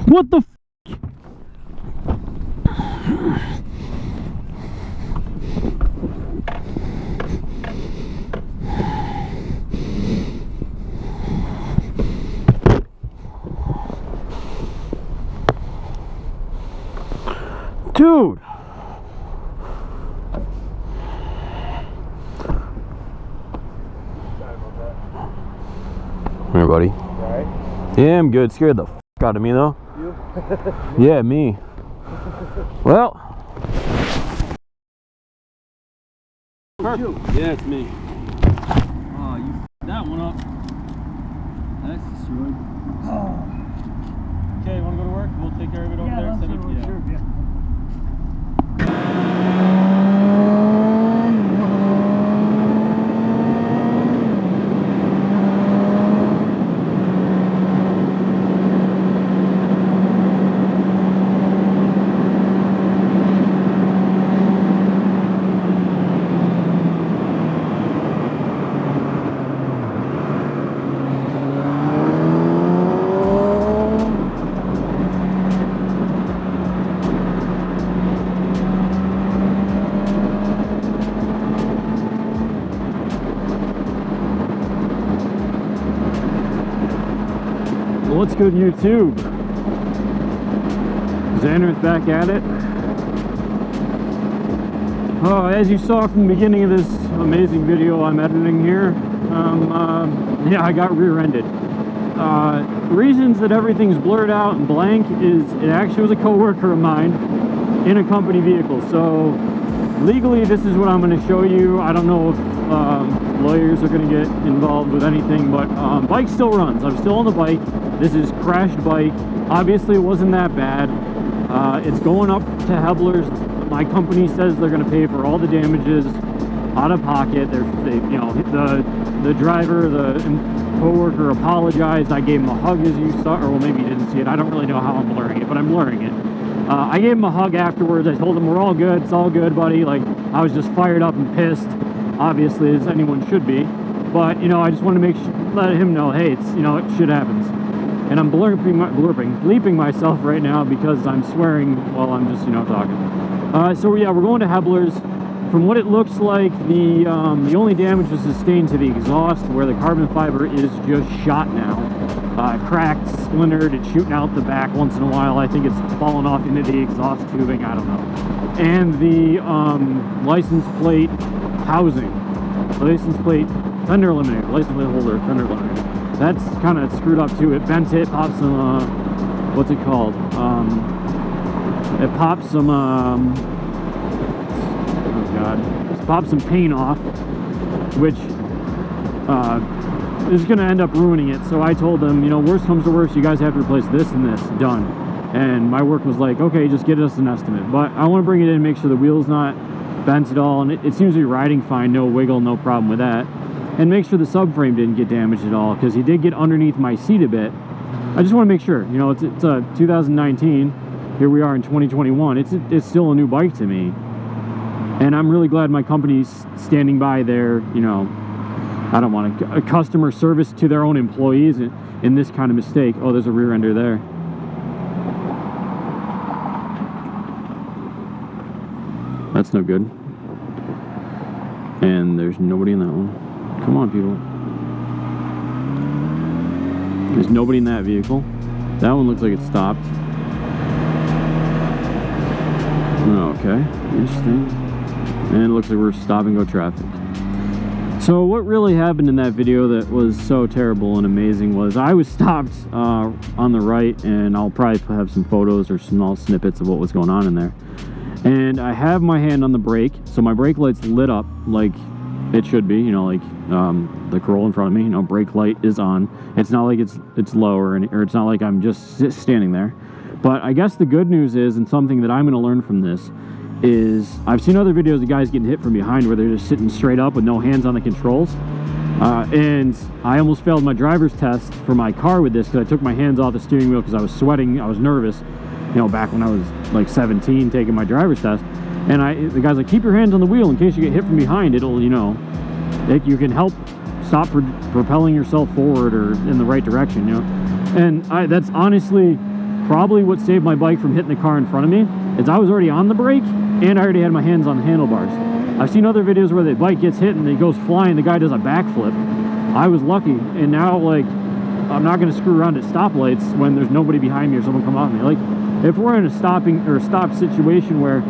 What the f? Dude! Hey, buddy. Alright? Yeah, I'm good. Scared the f out of me, though. You? Yeah, me. Well. Yeah, it's me. Oh, you f***ed that one up. That's destroyed. Oh. Okay, you want to go to work? We'll take care of it over there. Send it, Sure, yeah. What's good, YouTube? Zanrith back at it. Oh, as you saw from the beginning of this amazing video I'm editing here, yeah, I got rear-ended. Reasons that everything's blurred out and blank is it actually was a coworker of mine in a company vehicle. So legally, this is what I'm going to show you. I don't know if lawyers are going to get involved with anything, but bike still runs. I'm still on the bike. This is crashed bike. Obviously, it wasn't that bad. It's going up to Hebeler's. My company says they're going to pay for all the damages out of pocket. You know, the driver, the coworker apologized. I gave him a hug, as you saw, or well, maybe you didn't see it. I don't really know how I'm blurring it, but I'm blurring it. I gave him a hug afterwards. I told him we're all good. It's all good, buddy. Like, I was just fired up and pissed, obviously, as anyone should be. But you know, I just want to let him know, hey, it's, you know, shit happens. And I'm bleeping myself right now because I'm swearing while I'm just, you know, talking. So yeah, we're going to Hebeler's. From what it looks like, the only damage was sustained to the exhaust, where the carbon fiber is just shot now. Cracked, splintered, it's shooting out the back once in a while. I think it's falling off into the exhaust tubing, I don't know. And the license plate housing, license plate fender eliminator, license plate holder, fender eliminator. That's kind of screwed up too. It bent it, popped some, what's it called? It popped some, oh God, just popped some paint off, which is going to end up ruining it. So I told them, you know, worst comes to worst, you guys have to replace this and this, done. And my work was like, okay, just get us an estimate. But I want to bring it in and make sure the wheel's not bent at all, and it seems to be riding fine, no wiggle, no problem with that. And make sure the subframe didn't get damaged at all, because he did get underneath my seat a bit. I just want to make sure, you know, it's a 2019, here we are in 2021, it's still a new bike to me. And I'm really glad my company's standing by their, you know, I don't want a customer service to their own employees in this kind of mistake. Oh, there's a rear ender there. That's no good. And there's nobody in that one. Come on, people. There's nobody in that vehicle. That one looks like it stopped. Okay, interesting. And it looks like we're stop-and-go traffic. So what really happened in that video that was so terrible and amazing was I was stopped on the right, and I'll probably have some photos or small snippets of what was going on in there. And I have my hand on the brake, so my brake light's lit up like it should be, you know, like the Corolla in front of me, you know, brake light is on. It's not like it's low or it's not like I'm just standing there. But I guess the good news is, and something that I'm going to learn from this, is I've seen other videos of guys getting hit from behind where they're just sitting straight up with no hands on the controls. And I almost failed my driver's test for my car with this because I took my hands off the steering wheel because I was sweating, I was nervous, you know, back when I was like 17 taking my driver's test. And the guy's like, keep your hands on the wheel in case you get hit from behind. It'll, you know, you can help stop propelling yourself forward or in the right direction, you know. And that's honestly probably what saved my bike from hitting the car in front of me, is I was already on the brake and I already had my hands on the handlebars. I've seen other videos where the bike gets hit and it goes flying, the guy does a backflip. I was lucky, and now, like, I'm not going to screw around at stoplights when there's nobody behind me or someone come off me. Like, if we're in a stop situation where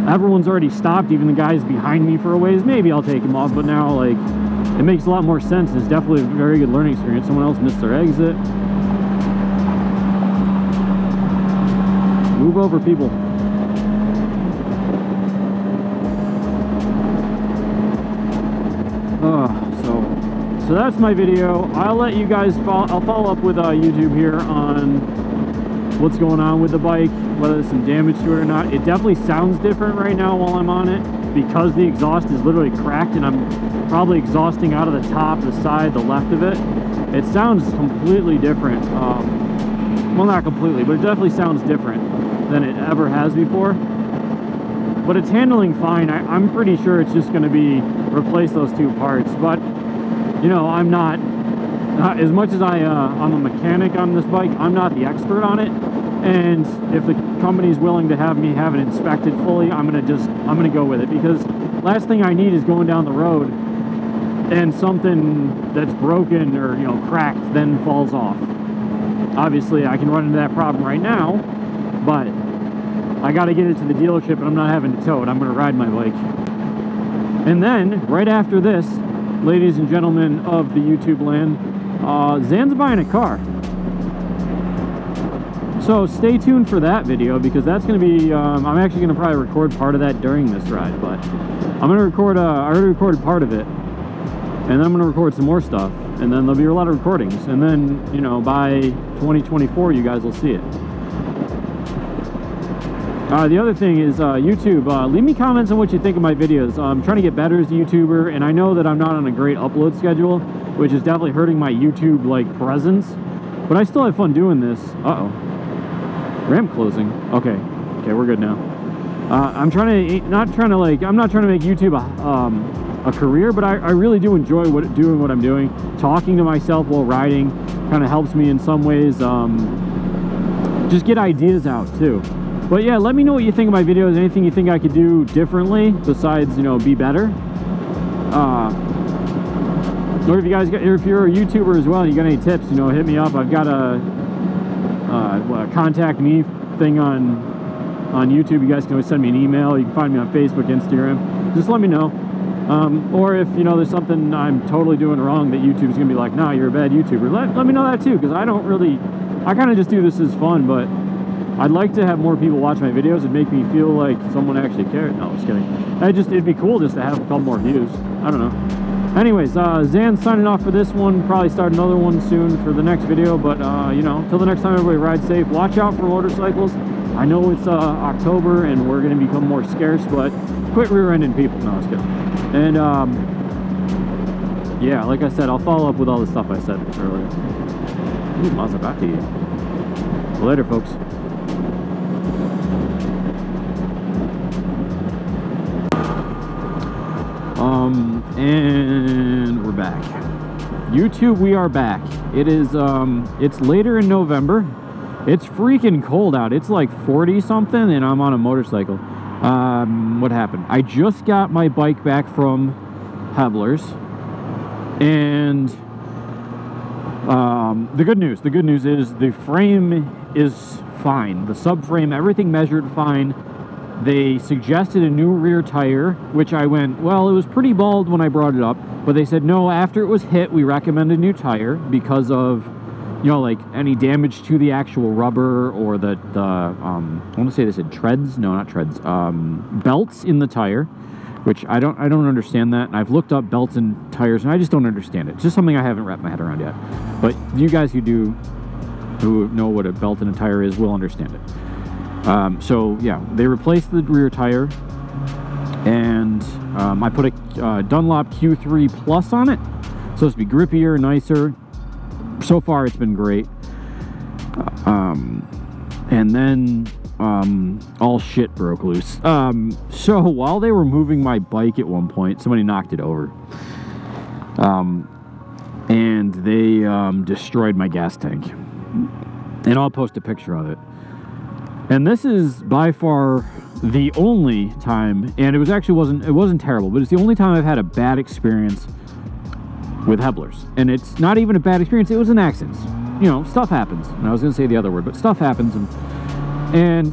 everyone's already stopped, even the guys behind me for a ways, maybe I'll take him off. But now, like, it makes a lot more sense. It's definitely a very good learning experience. Someone else missed their exit. Move over, people. So that's my video. I'll let you guys I'll follow up with YouTube here on what's going on with the bike, whether there's some damage to it or not. It definitely sounds different right now while I'm on it, because the exhaust is literally cracked and I'm probably exhausting out of the top, the side, the left of it. It sounds completely different. Well, not completely, but it definitely sounds different than it ever has before. But it's handling fine. I'm pretty sure it's just going to be replace those two parts. But you know, I'm not as much as I'm a mechanic on this bike, I'm not the expert on it. And if the company's willing to have me have it inspected fully, I'm gonna go with it, because last thing I need is going down the road and something that's broken or, you know, cracked then falls off. Obviously I can run into that problem right now, but I got to get it to the dealership and I'm not having to tow it. I'm going to ride my bike. And then right after this, ladies and gentlemen of the YouTube land, Zan's buying a car. So stay tuned for that video, because that's going to be, I'm actually going to probably record part of that during this ride, but I'm going to record, I already recorded part of it, and then I'm going to record some more stuff, and then there'll be a lot of recordings, and then, you know, by 2024 you guys will see it. The other thing is YouTube. Leave me comments on what you think of my videos. I'm trying to get better as a YouTuber, and I know that I'm not on a great upload schedule, which is definitely hurting my YouTube presence. But I still have fun doing this. Uh-oh. Ramp closing. Okay, we're good now. I'm not trying to make YouTube a career, but I really do enjoy doing what I'm doing. Talking to myself while riding kind of helps me in some ways. Just get ideas out too. But yeah, let me know what you think of my videos. Anything you think I could do differently besides, you know, be better. Or if you're a YouTuber as well and you got any tips, you know, hit me up. I've got a contact me thing on YouTube. You guys can always send me an email. You can find me on Facebook, Instagram. Just let me know. Or if, you know, there's something I'm totally doing wrong that YouTube's gonna be like, nah, you're a bad YouTuber. Let me know that too, because I kind of just do this as fun, but I'd like to have more people watch my videos and make me feel like someone actually cared. No, just kidding. It'd be cool just to have a couple more views. I don't know. Anyways, Zan's signing off for this one. Probably start another one soon for the next video. But, you know, till the next time, everybody ride safe. Watch out for motorcycles. I know it's October and we're going to become more scarce, but quit rear-ending people. No, just kidding. And, yeah, like I said, I'll follow up with all the stuff I said earlier. Ooh, Maserati. Later, folks. And we're back. YouTube, we are back. It is, it's later in November. It's freaking cold out. It's like 40 something and I'm on a motorcycle. What happened? I just got my bike back from Hebeler's, and the good news is the frame is fine. The subframe, everything measured fine. They suggested a new rear tire, which I went, well, it was pretty bald when I brought it up, but they said, no, after it was hit, we recommend a new tire because of, you know, like any damage to the actual rubber, or I want to say they said treads, no, not treads, belts in the tire, which I don't understand that. And I've looked up belts and tires, and I just don't understand it. It's just something I haven't wrapped my head around yet. But you guys who know what a belt and a tire is will understand it. So yeah, they replaced the rear tire, and I put a Dunlop Q3 Plus on it, so it's to be grippier, nicer. So far it's been great. And then all shit broke loose. So while they were moving my bike at one point, somebody knocked it over, and they destroyed my gas tank, and I'll post a picture of it. And this is by far the only time, and it wasn't terrible, but it's the only time I've had a bad experience with Hebelers. And it's not even a bad experience, it was an accident. You know, stuff happens. And I was gonna say the other word, but stuff happens. And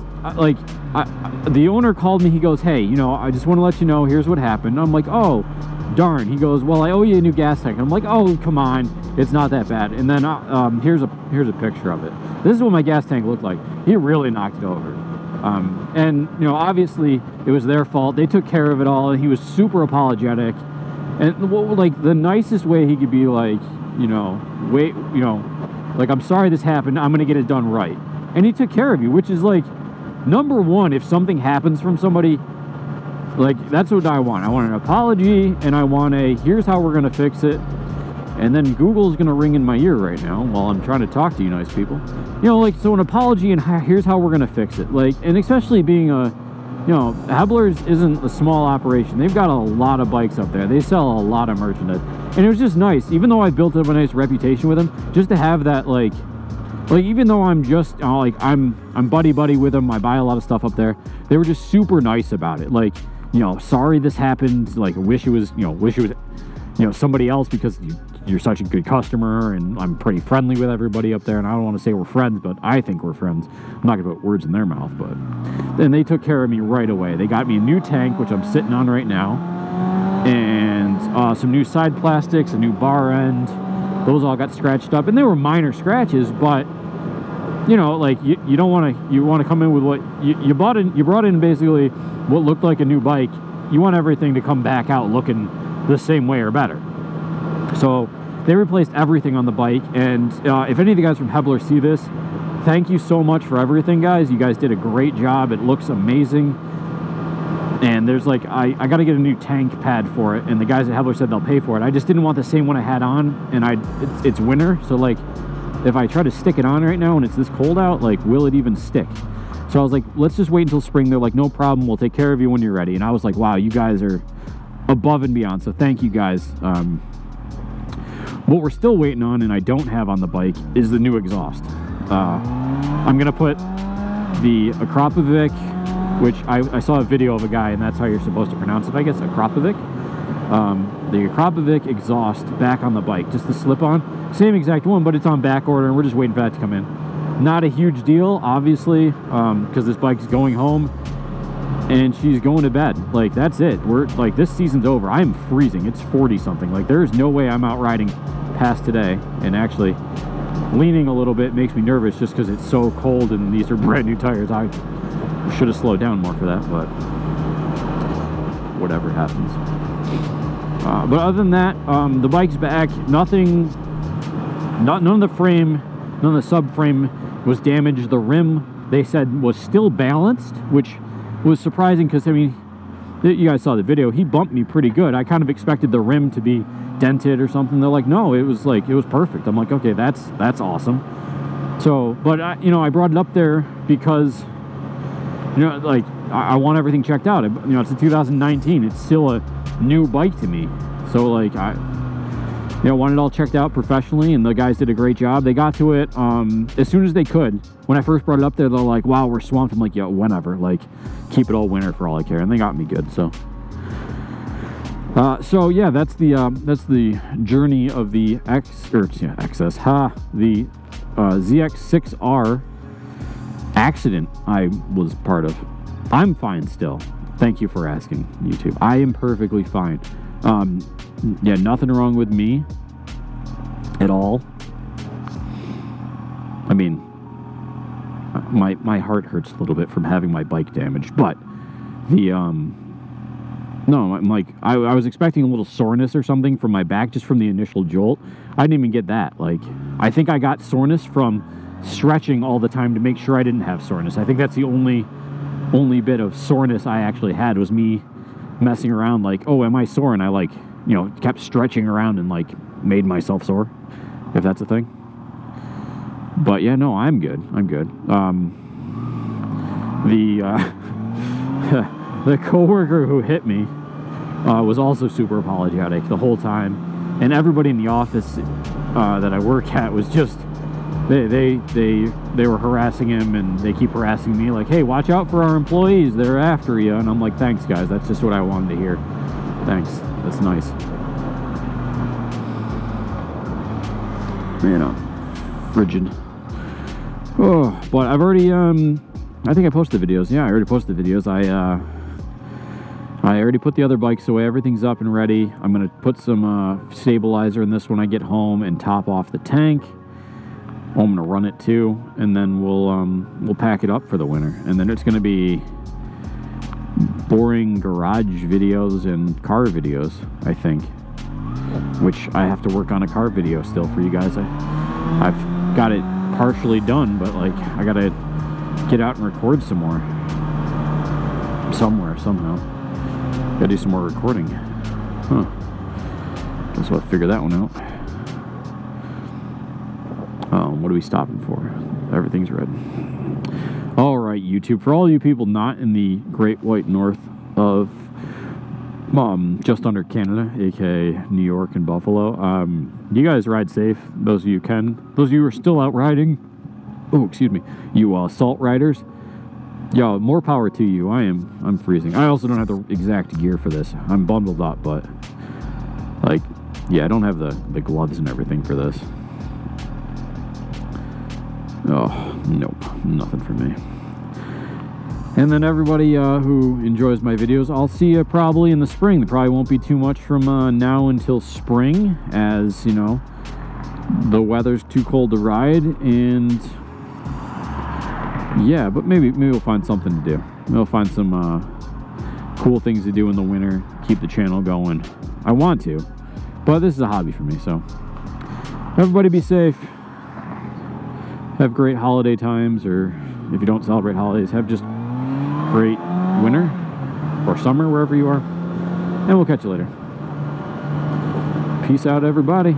the owner called me, he goes, hey, you know, I just want to let you know, here's what happened. And I'm like, oh, darn. He goes, well, I owe you a new gas tank. And I'm like, oh, come on, it's not that bad. And then here's a picture of it. This is what my gas tank looked like. He really knocked it over. And, you know, obviously it was their fault. They took care of it all. And he was super apologetic. And, like, the nicest way he could be like, you know, wait, you know, like, I'm sorry this happened. I'm going to get it done right. And he took care of you, which is, like, number one, if something happens from somebody, like, that's what I want. I want an apology, and I want a, here's how we're going to fix it. And then Google's going to ring in my ear right now while I'm trying to talk to you nice people. You know, like, so an apology and here's how we're going to fix it. Like, and especially being a, you know, Hebeler's isn't a small operation. They've got a lot of bikes up there. They sell a lot of merchandise. And it was just nice, even though I built up a nice reputation with them, just to have that, like even though I'm just, like, I'm buddy-buddy with them, I buy a lot of stuff up there, they were just super nice about it. Like, you know, sorry this happened, like, I wish it was, you know, somebody else because you're such a good customer, and I'm pretty friendly with everybody up there, and I don't want to say we're friends, but I think we're friends. I'm not going to put words in their mouth, but then they took care of me right away. They got me a new tank, which I'm sitting on right now, and some new side plastics, a new bar end. Those all got scratched up, and they were minor scratches, but you know, like, you don't want to, you want to come in with what you brought in basically what looked like a new bike. You want everything to come back out looking the same way or better. So they replaced everything on the bike, and if any of the guys from Hebeler see this, thank you so much for everything, guys. You guys did a great job. It looks amazing. And there's, like, I got to get a new tank pad for it, and the guys at Hebeler said they'll pay for it. I just didn't want the same one I had on, and it's winter, so, like, if I try to stick it on right now and it's this cold out, like, will it even stick? So I was like, let's just wait until spring. They're like, no problem, we'll take care of you when you're ready. And I was like, wow, you guys are above and beyond, so thank you guys. What we're still waiting on, and I don't have on the bike, is the new exhaust. I'm gonna put the Akrapovic, which I saw a video of a guy, and that's how you're supposed to pronounce it, I guess, Akrapovic. The Akrapovic exhaust back on the bike, just the slip-on. Same exact one, but it's on back order, and we're just waiting for that to come in. Not a huge deal, obviously, because this bike's going home, and she's going to bed. Like, that's it. We're, like, this season's over. I'm freezing. It's 40-something. Like, there's no way I'm out riding past today. And actually, leaning a little bit makes me nervous just because it's so cold, and these are brand new tires. I should have slowed down more for that, but whatever happens. But other than that, the bike's back. None of the frame, none of the subframe was damaged. The rim, they said, was still balanced, which was surprising because, I mean, you guys saw the video. He bumped me pretty good. I kind of expected the rim to be dented or something. They're like, no, it was perfect. I'm like, okay, that's awesome. So, but you know, I brought it up there because, you know, like, I want everything checked out. You know, it's a 2019. It's still a new bike to me. So, like, I want it all checked out professionally, and the guys did a great job. They got to it as soon as they could. When I first brought it up there, they're like, wow, we're swamped. I'm like, yeah, whenever. Like, keep it all winter for all I care. And they got me good, so. So yeah, that's the journey of the the ZX-6R accident I was part of. I'm fine still. Thank you for asking, YouTube. I am perfectly fine. Yeah, nothing wrong with me at all. I mean, my heart hurts a little bit from having my bike damaged, but the no, I'm like, I was expecting a little soreness or something from my back just from the initial jolt. I didn't even get that. Like, I think I got soreness from stretching all the time to make sure I didn't have soreness. I think that's the only bit of soreness I actually had, was me messing around like, oh, am I sore? And I, like, you know, kept stretching around and, like, made myself sore, if that's a thing. But yeah, no, I'm good. I'm good. The coworker who hit me was also super apologetic the whole time, and everybody in the office that I work at was just They were harassing him, and they keep harassing me like, hey, watch out for our employees, they're after you. And I'm like, thanks guys, that's just what I wanted to hear. Thanks, that's nice. Man, I'm frigid. Oh, but I've already I think I posted the videos. Yeah, I already posted the videos. I already put the other bikes away. Everything's up and ready. I'm gonna put some stabilizer in this when I get home and top off the tank. I'm gonna run it too, and then we'll pack it up for the winter. And then it's gonna be boring garage videos and car videos, I think. Which I have to work on a car video still for you guys. I've got it partially done, but like I gotta get out and record some more somewhere, somehow. Gotta do some more recording. Huh. Guess we'll figure that one out. What are we stopping for? Everything's red. Alright, YouTube. For all you people not in the Great White North of just under Canada, aka New York and Buffalo, you guys ride safe. Those of you can. Those of you who are still out riding, oh, excuse me, you salt riders, yo, more power to you. I'm freezing. I also don't have the exact gear for this. I'm bundled up, but like, yeah, I don't have the gloves and everything for this. Oh, nope, nothing for me. And then everybody who enjoys my videos, I'll see you probably in the spring. There probably won't be too much from now until spring, as, you know, the weather's too cold to ride, and yeah, but maybe we'll find something to do. We'll find some cool things to do in the winter, keep the channel going. I want to, but this is a hobby for me, so everybody be safe. Have great holiday times, or if you don't celebrate holidays, have just great winter or summer, wherever you are. And we'll catch you later. Peace out, everybody.